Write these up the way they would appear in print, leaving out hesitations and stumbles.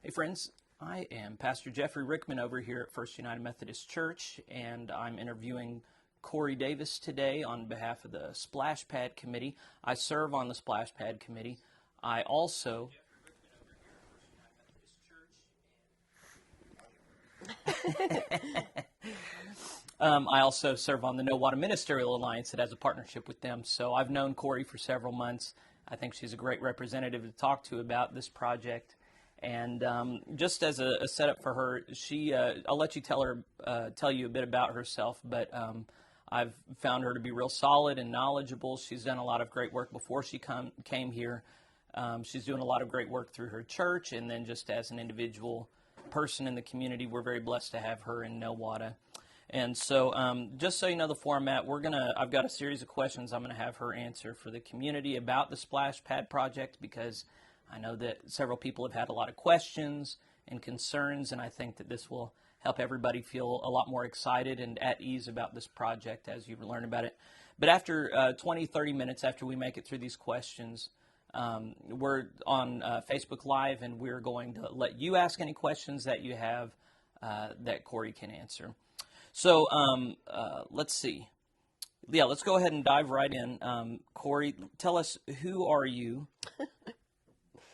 Hey friends, I am Pastor Jeffrey Rickman over here at First United Methodist Church, and I'm interviewing Cori Davis today on behalf of the Splash Pad Committee. I serve on the Splash Pad Committee. I also... I also serve on the Nowata Ministerial Alliance that has a partnership with them. So I've known Cori for several months. I think she's a great representative to talk to about this project. And just as a setup for her, I'll let you tell you a bit about herself, but I've found her to be real solid and knowledgeable. She's done a lot of great work before she came here. She's doing a lot of great work through her church, and then just as an individual person in the community, we're very blessed to have her in Nowata. And so just so you know the format, I've got a series of questions I'm going to have her answer for the community about the Splash Pad project, because I know that several people have had a lot of questions and concerns, and I think that this will help everybody feel a lot more excited and at ease about this project as you learn about it. But after 20, 30 minutes after we make it through these questions, we're on Facebook Live, and we're going to let you ask any questions that you have that Cori can answer. So let's see. Yeah, let's go ahead and dive right in. Cori, tell us, who are you?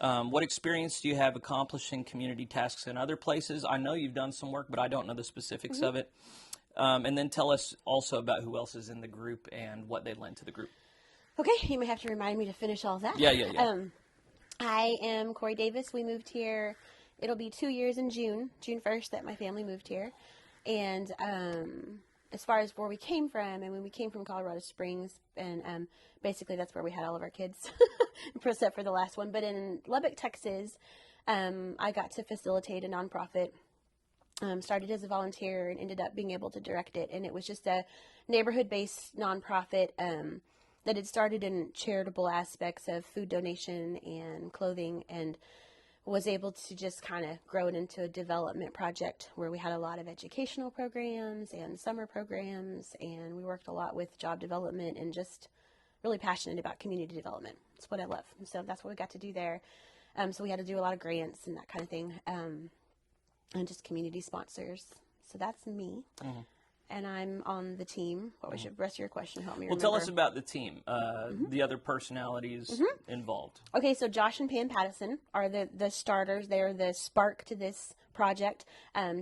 What experience do you have accomplishing community tasks in other places? I know you've done some work, but I don't know the specifics of it. And then tell us also about who else is in the group and what they lend to the group. Okay, you may have to remind me to finish all that. Yeah. I am Cori Davis. We moved here. It'll be 2 years in June 1st, that my family moved here. And as far as where we came from, and when we came from Colorado Springs, and basically that's where we had all of our kids, except for the last one. But in Lubbock, Texas, I got to facilitate a nonprofit. Started as a volunteer and ended up being able to direct it. And it was just a neighborhood-based nonprofit that had started in charitable aspects of food donation and clothing, and was able to just kind of grow it into a development project where we had a lot of educational programs and summer programs, and we worked a lot with job development and just really passionate about community development. It's what I love. And so that's what we got to do there. So we had to do a lot of grants and that kind of thing, and just community sponsors. So that's me. Mm-hmm. And I'm on the team. What was the rest of your question? Help me remember. Well, tell us about the team, the other personalities involved. Okay, so Josh and Pam Pattison are the starters. They're the spark to this project.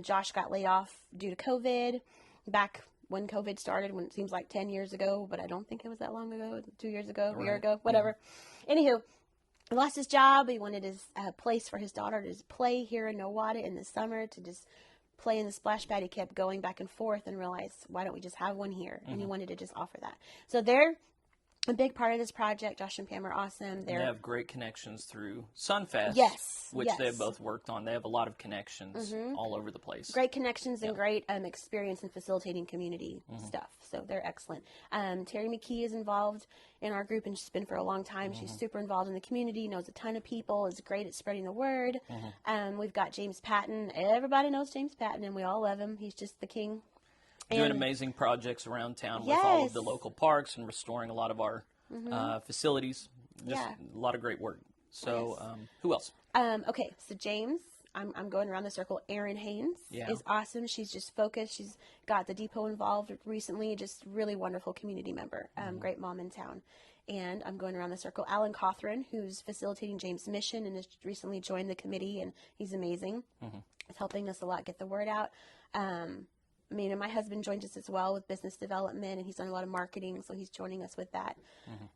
Josh got laid off due to COVID back when COVID started, when it seems like 10 years ago, but I don't think it was that long ago, 2 years ago, a year ago, whatever. Anywho, he lost his job. He wanted his place for his daughter to play here in Nowata in the summer, to just play in the splash pad. He kept going back and forth and realized, why don't we just have one here? And he wanted to just offer that. So they're a big part of this project. Josh and Pam are awesome. They have great connections through Sunfest, which they've both worked on. They have a lot of connections all over the place. Great connections and great experience in facilitating community stuff. So they're excellent. Terry McKee is involved in our group, and she's been for a long time. She's super involved in the community, knows a ton of people, is great at spreading the word. We've got James Patton. Everybody knows James Patton, and we all love him. He's just the king. Doing amazing projects around town with all of the local parks and restoring a lot of our facilities. Just a lot of great work. So who else? Okay, so James, I'm going around the circle. Erin Haynes is awesome. She's just focused. She's got the depot involved recently. Just really wonderful community member. Great mom in town. And I'm going around the circle. Alan Cothran, who's facilitating James' mission and has recently joined the committee, and he's amazing. He's helping us a lot get the word out. And my husband joined us as well with business development, and he's done a lot of marketing, so he's joining us with that.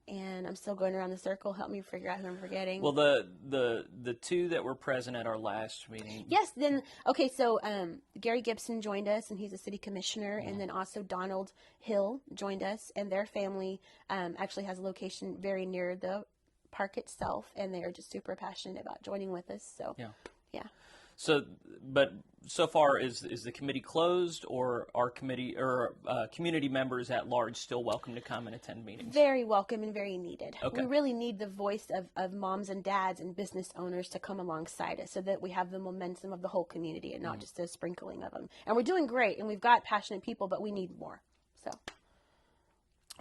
And I'm still going around the circle. Help me figure out who I'm forgetting. Well, the two that were present at our last meeting. Yes. Then so Gary Gibson joined us, and he's a city commissioner, and then also Donald Hill joined us, and their family actually has a location very near the park itself, and they are just super passionate about joining with us. So yeah. So, but so far, is the committee closed, or are committee or community members at large still welcome to come and attend meetings? Very welcome and very needed. Okay. We really need the voice of moms and dads and business owners to come alongside us, so that we have the momentum of the whole community and not just a sprinkling of them. And we're doing great, and we've got passionate people, but we need more. So.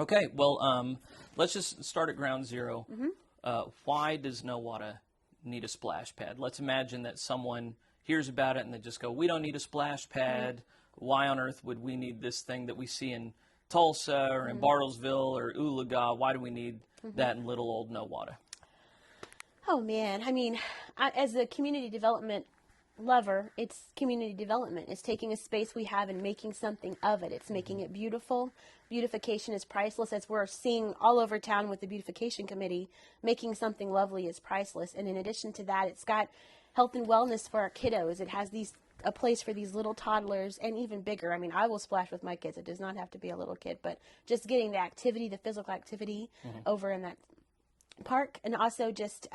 Okay. Well, let's just start at ground zero. Why does Nowata need a splash pad. Let's imagine that someone hears about it and they just go, we don't need a splash pad. Why on earth would we need this thing that we see in Tulsa or in Bartlesville or Oolaga? Why do we need that in little old Nowata? Oh man, I mean, as a community development lover, it's community development. It's taking a space we have and making something of it. It's making it beautiful. Beautification is priceless, as we're seeing all over town with the beautification committee. Making something lovely is priceless. And in addition to that, it's got health and wellness for our kiddos. It has a place for these little toddlers and even bigger. I mean, I will splash with my kids. It does not have to be a little kid, but just getting the activity, the physical activity over in that park, and also just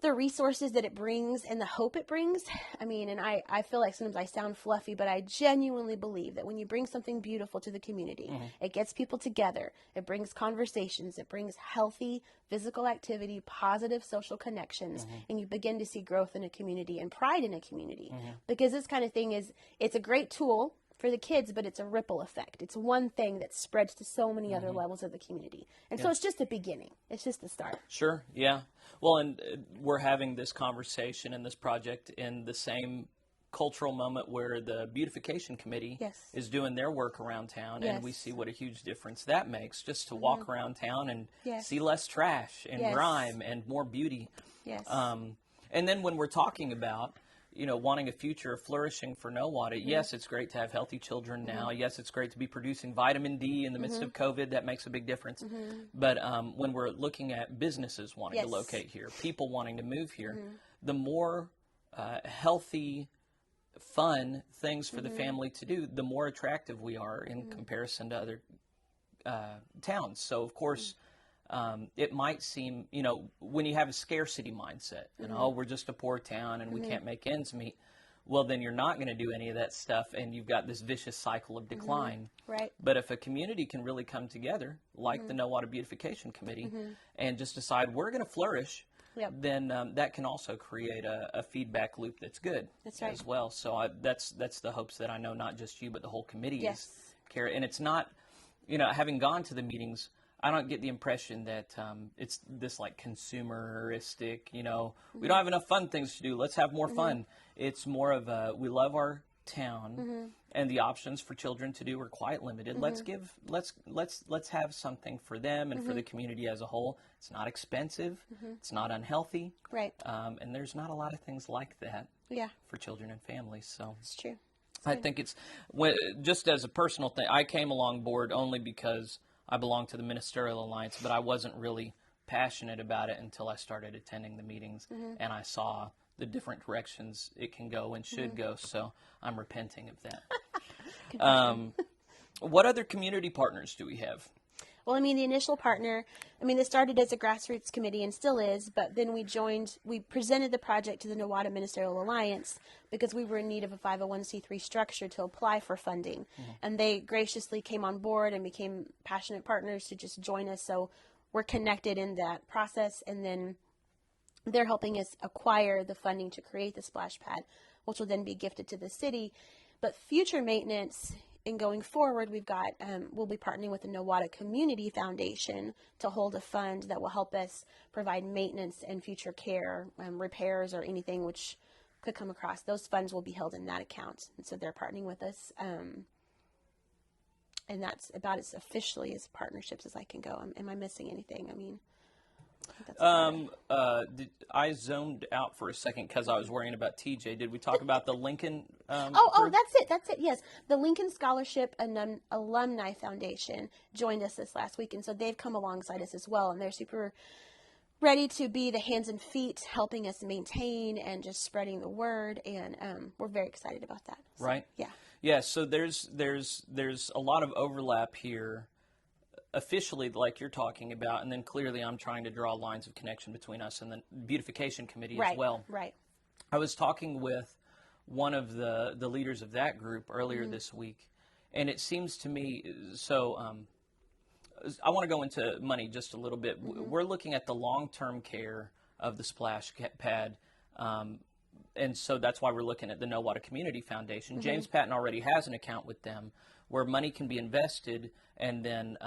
the resources that it brings and the hope it brings. I mean, and I feel like sometimes I sound fluffy, but I genuinely believe that when you bring something beautiful to the community, it gets people together, it brings conversations, it brings healthy physical activity, positive social connections, and you begin to see growth in a community and pride in a community. Because this kind of thing it's a great tool for the kids, but it's a ripple effect. It's one thing that spreads to so many other levels of the community. And so it's just the beginning. It's just the start. Sure, yeah. Well, and we're having this conversation and this project in the same cultural moment where the beautification committee is doing their work around town, and we see what a huge difference that makes just to walk around town and see less trash and grime and more beauty. And then when we're talking about wanting a future of flourishing for Nowata, yes, it's great to have healthy children now. Yes, it's great to be producing vitamin D in the midst of COVID. That makes a big difference. But when we're looking at businesses wanting to locate here, people wanting to move here, the more healthy, fun things for the family to do, the more attractive we are in comparison to other towns. So, of course, it might seem, when you have a scarcity mindset, and we're just a poor town and we can't make ends meet, well, then you're not going to do any of that stuff, and you've got this vicious cycle of decline. Right. But if a community can really come together, like the Nowata Beautification Committee, and just decide we're going to flourish, then that can also create a feedback loop that's good as well. So that's the hopes that I know not just you, but the whole committee is carrying. And it's not, having gone to the meetings, I don't get the impression that it's this like consumeristic, we don't have enough fun things to do, let's have more fun. It's more of we love our town and the options for children to do are quite limited. Let's have something for them and for the community as a whole. It's not expensive, it's not unhealthy. Right. And there's not a lot of things like that for children and families. So it's true. I think it's just as a personal thing, I came along board only because I belong to the Ministerial Alliance, but I wasn't really passionate about it until I started attending the meetings and I saw the different directions it can go and should go. So I'm repenting of that. What other community partners do we have? Well, I mean, the initial partner, this started as a grassroots committee and still is, but then we presented the project to the Nowata Ministerial Alliance because we were in need of a 501c3 structure to apply for funding. And they graciously came on board and became passionate partners to just join us. So we're connected in that process, and then they're helping us acquire the funding to create the splash pad, which will then be gifted to the city. But future maintenance, and going forward, we'll be partnering with the Nowata Community Foundation to hold a fund that will help us provide maintenance and future care, repairs, or anything which could come across. Those funds will be held in that account, and so they're partnering with us. And that's about as officially as partnerships as I can go. Am I missing anything? I zoned out for a second because I was worrying about TJ. Did we talk about the Lincoln? That's it. Yes, the Lincoln Scholarship Alumni Foundation joined us this last week, and so they've come alongside us as well, and they're super ready to be the hands and feet helping us maintain and just spreading the word, and we're very excited about that. So, right. Yeah. So there's a lot of overlap here. Officially, like you're talking about, and then clearly I'm trying to draw lines of connection between us and the beautification committee as well. Right. I was talking with one of the leaders of that group earlier this week, and it seems to me, I want to go into money just a little bit. We're looking at the long-term care of the splash pad. and so that's why we're looking at the Nowata Community Foundation. James Patton already has an account with them where money can be invested, and then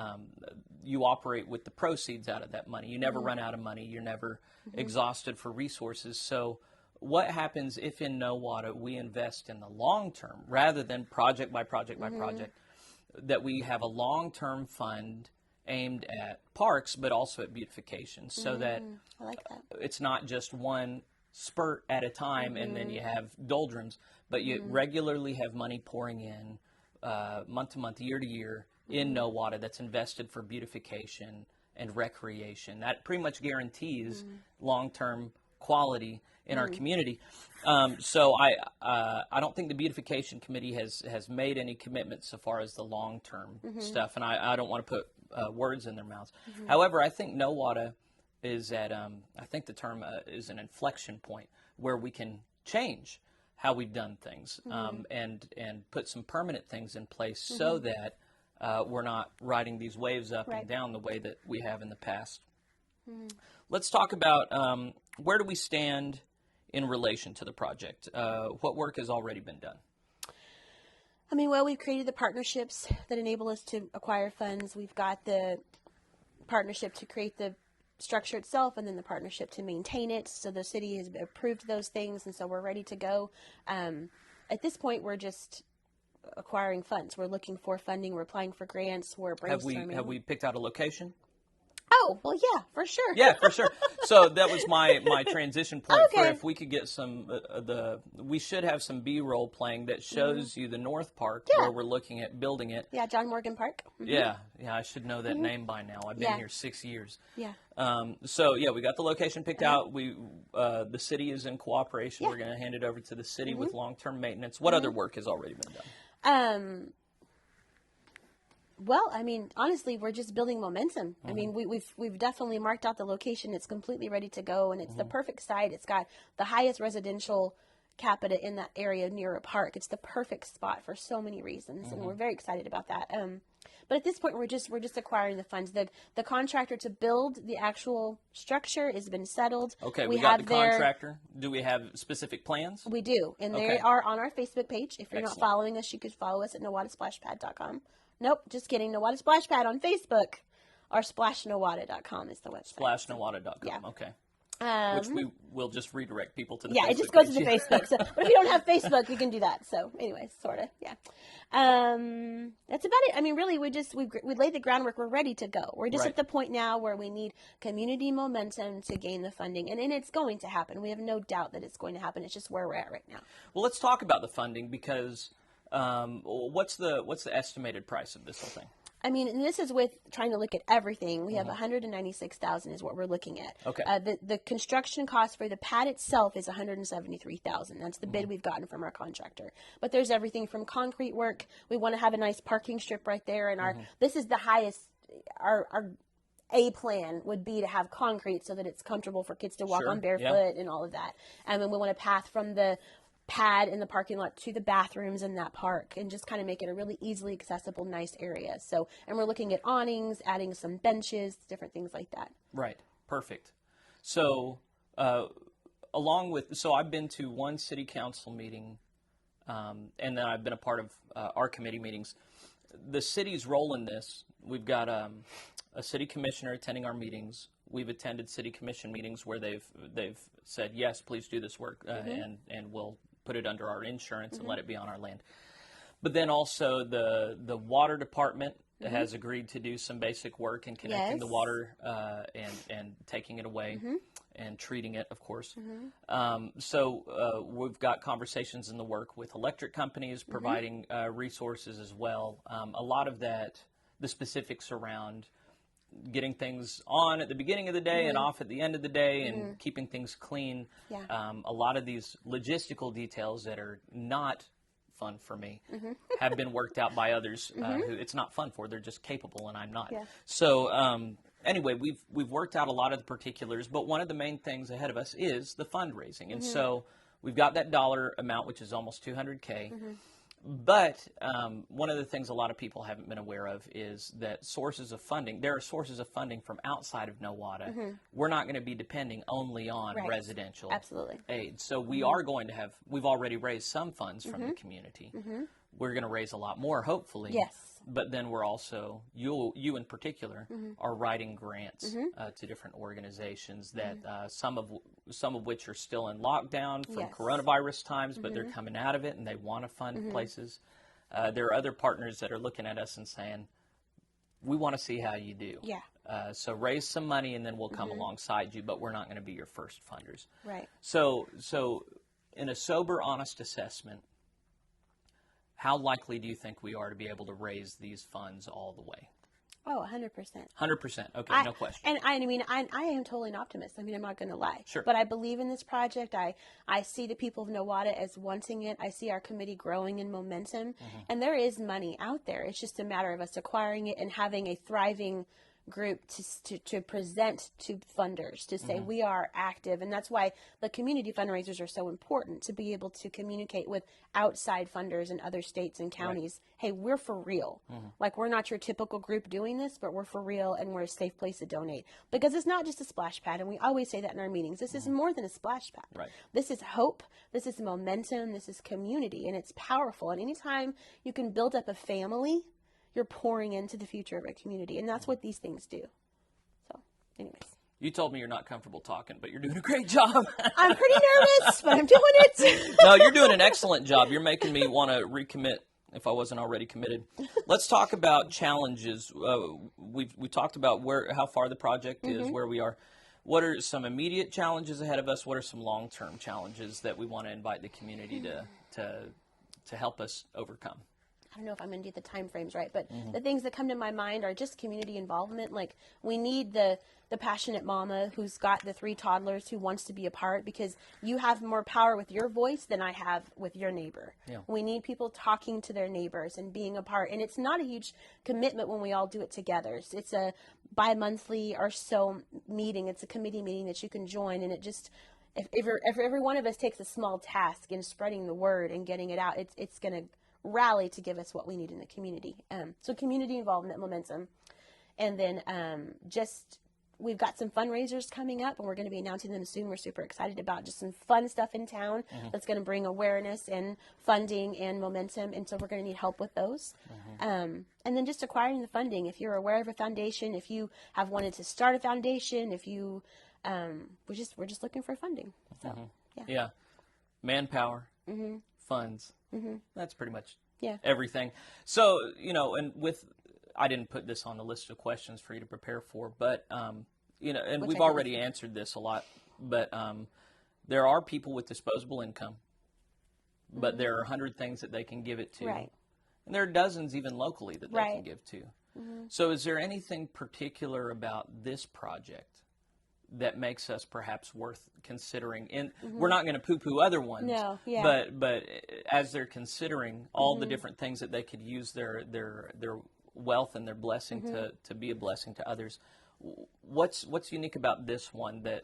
you operate with the proceeds out of that money. You never run out of money. You're never exhausted for resources. So what happens if in Nowata we invest in the long term rather than project by project by project, that we have a long-term fund aimed at parks but also at beautification, so that I like that. it's not just one spurt at a time and then you have doldrums, but you regularly have money pouring in month to month, year to year in Nowata that's invested for beautification and recreation. That pretty much guarantees long-term quality in our community. So I don't think the beautification committee has made any commitments so far as the long-term stuff, and I don't want to put words in their mouths. However, I think Nowata is at, I think the term is an inflection point where we can change how we've done things, and put some permanent things in place so that we're not riding these waves up and down the way that we have in the past. Let's talk about where do we stand in relation to the project? What work has already been done? I mean, well, we've created the partnerships that enable us to acquire funds. We've got the partnership to create the structure itself, and then the partnership to maintain it. So the city has approved those things, and so we're ready to go. At this point, we're just acquiring funds. We're looking for funding. We're applying for grants. We're brainstorming. Have we picked out a location? Oh, well, yeah, for sure. Yeah, for sure. So that was my transition point for Okay. if we could get some, we should have some B-roll playing that shows you the North Park where we're looking at building it. Yeah, John Morgan Park. Yeah, I should know that name by now. I've been here 6 years. Yeah. So yeah, we got the location picked out. The city is in cooperation. We're going to hand it over to the city with long-term maintenance. What other work has already been done? Well, I mean, honestly, we're just building momentum. I mean, we've definitely marked out the location. It's completely ready to go, and it's the perfect site. It's got the highest residential capita in that area near a park. It's the perfect spot for so many reasons, and we're very excited about that. But at this point, we're just acquiring the funds. The contractor to build the actual structure has been settled. Okay, we got the contractor. Do we have specific plans? We do, and they are on our Facebook page. If you're not following us, you could follow us at NowataSplashPad.com. Nope, just kidding. Nowata Splash Pad on Facebook, or SplashNowata.com is the website. SplashNowata.com. Yeah. Okay. Which we will just redirect people to the yeah, Facebook it just goes page. to the Facebook. So, but if you don't have Facebook, you can do that. So, anyways, sort of, yeah. That's about it. I mean, really, we laid the groundwork. We're ready to go. We're just at the point now where we need community momentum to gain the funding, and it's going to happen. We have no doubt that it's going to happen. It's just where we're at right now. Well, let's talk about the funding because what's the estimated price of this whole thing? I mean, and this is with trying to look at everything. We have $196,000 is what we're looking at. Okay. The construction cost for the pad itself is $173,000. That's the bid we've gotten from our contractor. But there's everything from concrete work. We want to have a nice parking strip right there, and this is the highest. Our A plan would be to have concrete so that it's comfortable for kids to walk on barefoot and all of that. And then we want a path from the pad in the parking lot to the bathrooms in that park, and just kind of make it a really easily accessible, nice area. So, and we're looking at awnings, adding some benches, different things like that. Right. Perfect. So, so I've been to one city council meeting, and then I've been a part of our committee meetings. The city's role in this, we've got a city commissioner attending our meetings. We've attended city commission meetings where they've said, yes, please do this work, and we'll put it under our insurance and let it be on our land. But then also the water department has agreed to do some basic work in connecting the water and taking it away and treating it, of course. So we've got conversations in the work with electric companies, providing resources as well. A lot of that, the specifics around getting things on at the beginning of the day and off at the end of the day and keeping things clean. Yeah. A lot of these logistical details that are not fun for me have been worked out by others who it's not fun for. They're just capable and I'm not. Yeah. So anyway, we've worked out a lot of the particulars, but one of the main things ahead of us is the fundraising. And so we've got that dollar amount, which is almost $200K. But one of the things a lot of people haven't been aware of is that there are sources of funding from outside of Nowata. We're not going to be depending only on Right. residential Absolutely. aid. So we've already raised some funds from the community. We're going to raise a lot more, hopefully. Yes. But then we're also, you in particular, are writing grants to different organizations that some of which are still in lockdown from Yes. coronavirus times, but they're coming out of it and they want to fund places. There are other partners that are looking at us and saying, we want to see how you do. Yeah. So raise some money and then we'll come alongside you, but we're not going to be your first funders. Right. So in a sober, honest assessment, how likely do you think we are to be able to raise these funds all the way? Oh, 100%. 100%. Okay, no question. And I mean, I am totally an optimist. I mean, I'm not going to lie. Sure. But I believe in this project. I see the people of Nowata as wanting it. I see our committee growing in momentum. And there is money out there. It's just a matter of us acquiring it and having a thriving group to present to funders, to say we are active. And that's why the community fundraisers are so important, to be able to communicate with outside funders in other states and counties. Right. Hey, we're for real. Like, we're not your typical group doing this, but we're for real, and we're a safe place to donate. Because it's not just a splash pad, and we always say that in our meetings. This is more than a splash pad. Right. This is hope. This is momentum. This is community, and it's powerful. And anytime you can build up a family, you're pouring into the future of a community, and that's what these things do. So, anyways. You told me you're not comfortable talking, but you're doing a great job. I'm pretty nervous, but I'm doing it. No, you're doing an excellent job. You're making me want to recommit if I wasn't already committed. Let's talk about challenges. We talked about how far the project is, where we are. What are some immediate challenges ahead of us? What are some long-term challenges that we want to invite the community to help us overcome? I don't know if I'm going to do the time frames right, but the things that come to my mind are just community involvement. Like, we need the passionate mama who's got the 3 toddlers who wants to be a part, because you have more power with your voice than I have with your neighbor. Yeah. We need people talking to their neighbors and being a part. And it's not a huge commitment when we all do it together. It's a bi-monthly or so meeting. It's a committee meeting that you can join, and it just... If every one of us takes a small task in spreading the word and getting it out, it's going to rally to give us what we need in the community. So community involvement, momentum. And then we've got some fundraisers coming up, and we're going to be announcing them soon. We're super excited about just some fun stuff in town that's going to bring awareness and funding and momentum, and so we're going to need help with those. And then just acquiring the funding. If you're aware of a foundation, if you have wanted to start a foundation, if you we're just looking for funding. So yeah, manpower, funds. That's pretty much everything. So, and I didn't put this on the list of questions for you to prepare for, but, and we've already answered this a lot, but there are people with disposable income, but there are 100 things that they can give it to. Right. And there are dozens even locally that they can give to. So is there anything particular about this project that makes us perhaps worth considering? And we're not going to poo-poo other ones, but as they're considering all the different things that they could use their wealth and their blessing to be a blessing to others, what's unique about this one that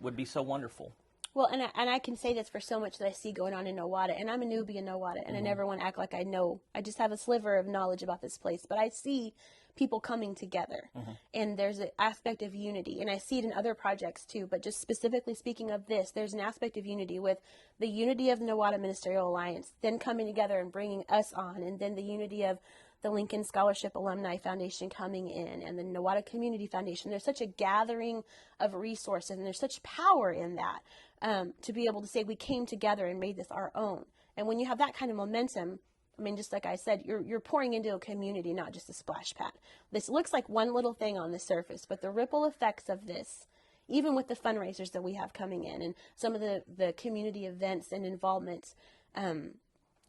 would be so wonderful? Well, and I can say this for so much that I see going on in Nowata, and I'm a newbie in Nowata, and I never want to act like I know. I just have a sliver of knowledge about this place, but I see people coming together, and there's an aspect of unity, and I see it in other projects too, but just specifically speaking of this, there's an aspect of unity with the unity of the Nowata Ministerial Alliance, then coming together and bringing us on, and then the unity of the Lincoln Scholarship Alumni Foundation coming in, and the Nowata Community Foundation. There's such a gathering of resources, and there's such power in that, to be able to say we came together and made this our own. And when you have that kind of momentum, I mean, just like I said, you're pouring into a community, not just a splash pad. This looks like one little thing on the surface, but the ripple effects of this, even with the fundraisers that we have coming in and some of the community events and involvements,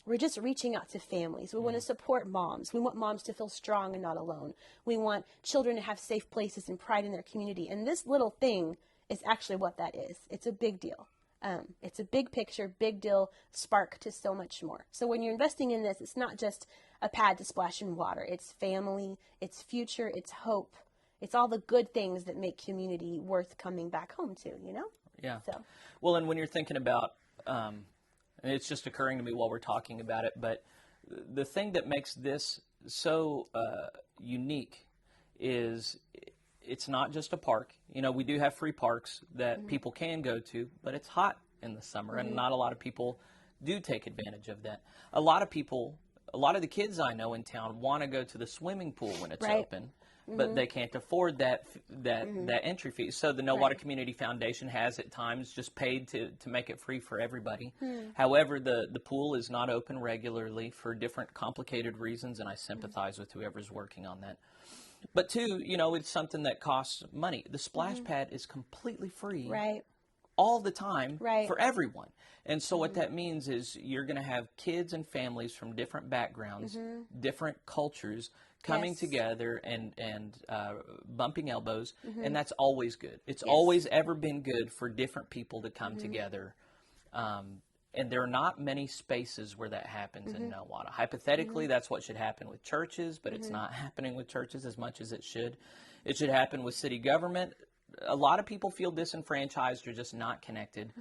we're just reaching out to families. We want to support moms. We want moms to feel strong and not alone. We want children to have safe places and pride in their community. And this little thing is actually what that is. It's a big deal. It's a big picture, big deal, spark to so much more. So when you're investing in this, it's not just a pad to splash in water. It's family, it's future, it's hope. It's all the good things that make community worth coming back home to, Yeah. So. Well, and when you're thinking about, and it's just occurring to me while we're talking about it, but the thing that makes this so unique is it's not just a park. You know, we do have free parks that people can go to, but it's hot in the summer, and not a lot of people do take advantage of that. A lot of the kids I know in town want to go to the swimming pool when it's open, but they can't afford that entry fee. So the Nowata Community Foundation has at times just paid to make it free for everybody. However, the pool is not open regularly for different complicated reasons, and I sympathize with whoever's working on that. But two, you know, it's something that costs money. The splash pad is completely free all the time for everyone. And so what that means is you're going to have kids and families from different backgrounds, different cultures coming together and bumping elbows, and that's always good. It's always ever been good for different people to come together. And there are not many spaces where that happens in Nowata. Hypothetically, that's what should happen with churches, but it's not happening with churches as much as it should. It should happen with city government. A lot of people feel disenfranchised or just not connected.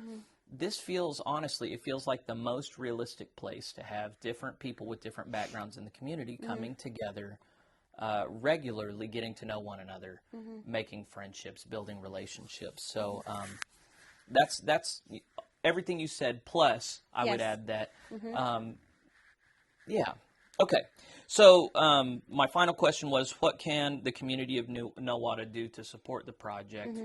This feels, honestly, it feels like the most realistic place to have different people with different backgrounds in the community coming together regularly, getting to know one another, making friendships, building relationships. So that's everything you said, plus I would add that. Okay. So my final question was, what can the community of Nowata do to support the project?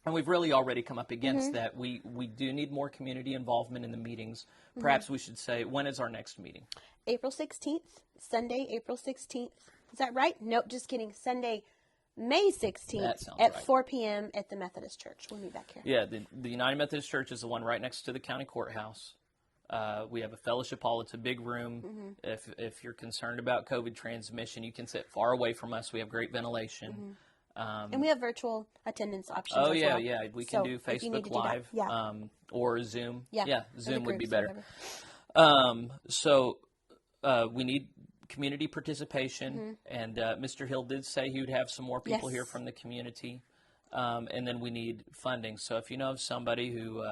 And we've really already come up against that. We do need more community involvement in the meetings. Perhaps we should say, when is our next meeting? April 16th, Sunday, April 16th. Is that right? Nope, just kidding. Sunday, May 16th at 4 p.m. at the Methodist Church. We'll meet back here. Yeah, the United Methodist Church is the one right next to the county courthouse. We have a fellowship hall. It's a big room. If you're concerned about COVID transmission, you can sit far away from us. We have great ventilation. And we have virtual attendance options as well. Yeah. We can do Facebook Live or Zoom. Zoom would be better. We need community participation, and Mr. Hill did say he would have some more people here from the community. And then we need funding. So if you know of somebody who,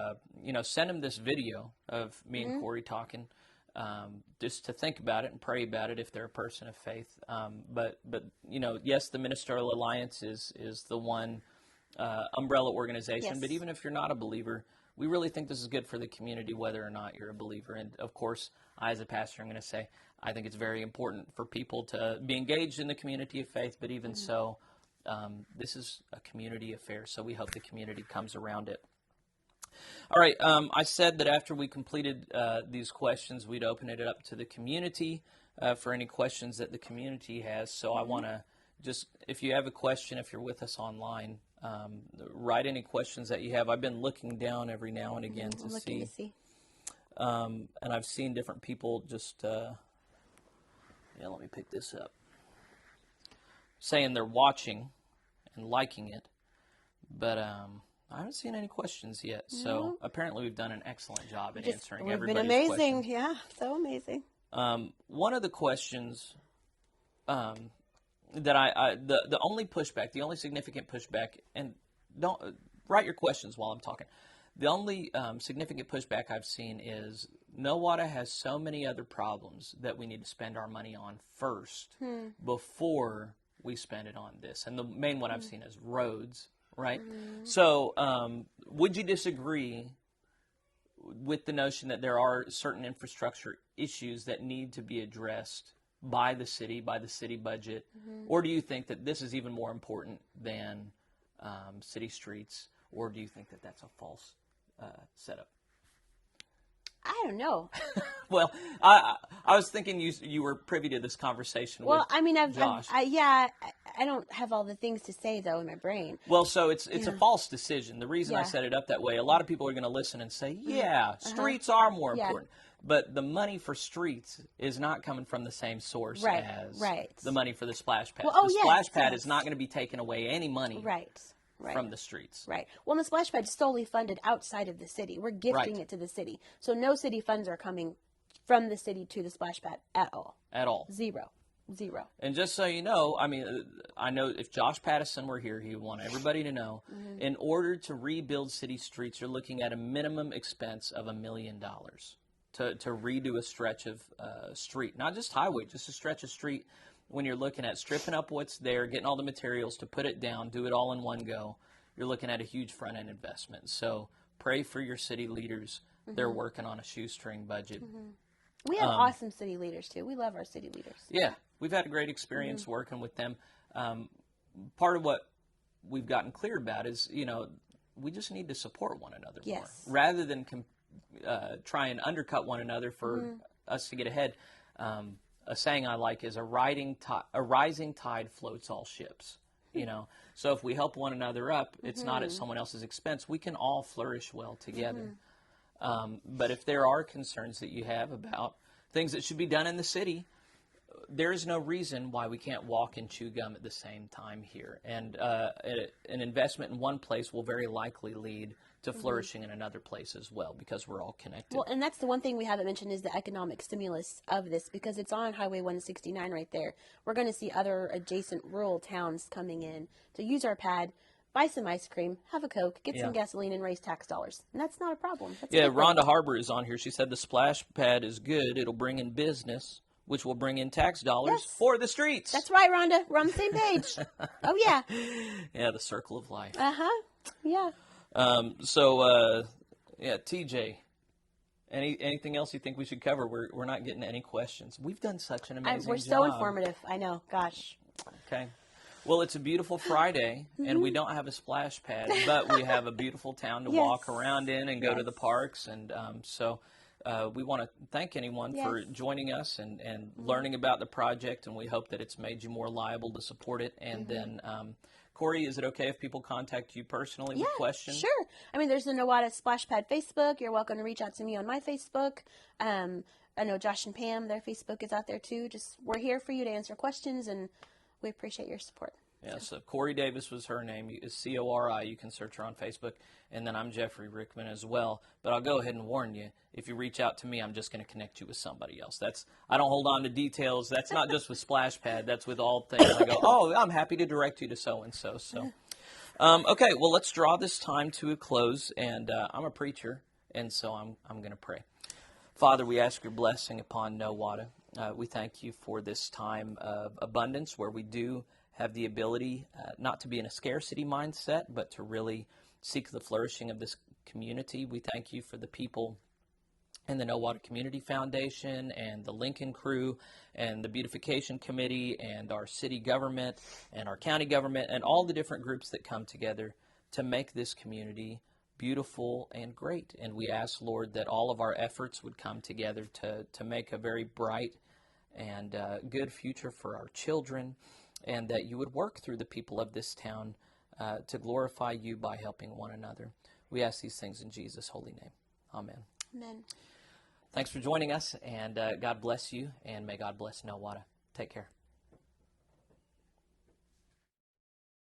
send them this video of me and Cori talking, just to think about it and pray about it if they're a person of faith. But yes, the Ministerial Alliance is the one umbrella organization. But even if you're not a believer, we really think this is good for the community, whether or not you're a believer. And of course, I as a pastor, I'm going to say, I think it's very important for people to be engaged in the community of faith. But even so, this is a community affair, so we hope the community comes around it. All right, I said that after we completed these questions, we'd open it up to the community for any questions that the community has. So I want to just, if you have a question, if you're with us online, write any questions that you have. I've been looking down every now and again to see. And I've seen different people just, let me pick this up, saying they're watching and liking it, but I haven't seen any questions yet. So apparently we've done an excellent job at answering everybody's questions. We've been amazing, so amazing. One of the questions that the only pushback, the only significant pushback, and don't write your questions while I'm talking. The only significant pushback I've seen is Nowata has so many other problems that we need to spend our money on first before we spend it on this. And the main one I've seen is roads, right? So would you disagree with the notion that there are certain infrastructure issues that need to be addressed by the city budget? Or do you think that this is even more important than city streets? Or do you think that that's a false setup? I don't know. Well, I was thinking you were privy to this conversation with Josh. I don't have all the things to say, though, in my brain. Well, so it's a false decision. The reason I set it up that way, a lot of people are going to listen and say, streets are more important. But the money for streets is not coming from the same source as the money for the splash pad. The splash pad is not going to be taking away any money from the streets. Right. Well, the splash pad is solely funded outside of the city. We're gifting it to the city. So no city funds are coming from the city to the splash pad at all. At all. Zero. And just so you know, I know if Josh Pattison were here, he would want everybody to know, in order to rebuild city streets, you're looking at a minimum expense of $1 million. to redo a stretch of street, not just highway, just a stretch of street. When you're looking at stripping up what's there, getting all the materials to put it down, do it all in one go, you're looking at a huge front end investment. So pray for your city leaders. They're working on a shoestring budget. We have awesome city leaders too. We love our city leaders. Yeah, we've had a great experience working with them. Part of what we've gotten clear about is, we just need to support one another more rather than try and undercut one another for us to get ahead. A saying I like is a rising tide floats all ships. So if we help one another up, it's not at someone else's expense. We can all flourish well together. But if there are concerns that you have about things that should be done in the city, there is no reason why we can't walk and chew gum at the same time here. And an investment in one place will very likely lead to flourishing in another place as well, because we're all connected. Well, and that's the one thing we haven't mentioned is the economic stimulus of this, because it's on Highway 169 right there. We're going to see other adjacent rural towns coming in to use our pad, buy some ice cream, have a Coke, get some gasoline, and raise tax dollars. And that's not a problem. That's Rhonda Harbour is on here. She said the splash pad is good. It'll bring in business, which will bring in tax dollars for the streets. That's right, Rhonda. We're on the same page. Oh, yeah. Yeah, the circle of life. Uh-huh. Yeah. TJ, anything else you think we should cover? We're not getting any questions. We've done such an amazing job. We're so informative. I know. Gosh. Okay. Well, it's a beautiful Friday, and we don't have a splash pad, but we have a beautiful town to walk around in and go to the parks. And we want to thank anyone for joining us and learning about the project, and we hope that it's made you more liable to support it. And then, Cori, is it okay if people contact you personally with questions? Sure. I mean, there's the Nowata Splash Pad Facebook. You're welcome to reach out to me on my Facebook. I know Josh and Pam, their Facebook is out there too. We're here for you to answer questions, and we appreciate your support. Yeah, so Cori Davis was her name. It's Cori. You can search her on Facebook. And then I'm Jeffrey Rickman as well. But I'll go ahead and warn you, if you reach out to me, I'm just going to connect you with somebody else. I don't hold on to details. That's not just with Splash Pad. That's with all things. I go, I'm happy to direct you to so-and-so. So, okay, well, let's draw this time to a close. And I'm a preacher, and so I'm going to pray. Father, we ask your blessing upon Nowata. We thank you for this time of abundance where we do have the ability not to be in a scarcity mindset, but to really seek the flourishing of this community. We thank you for the people in the Nowata Community Foundation and the Lincoln Crew and the Beautification Committee and our city government and our county government and all the different groups that come together to make this community beautiful and great. And we ask, Lord, that all of our efforts would come together to make a very bright and good future for our children, and that you would work through the people of this town to glorify you by helping one another. We ask these things in Jesus' holy name. Amen. Amen. Thanks for joining us, and God bless you, and may God bless Nowata. Take care.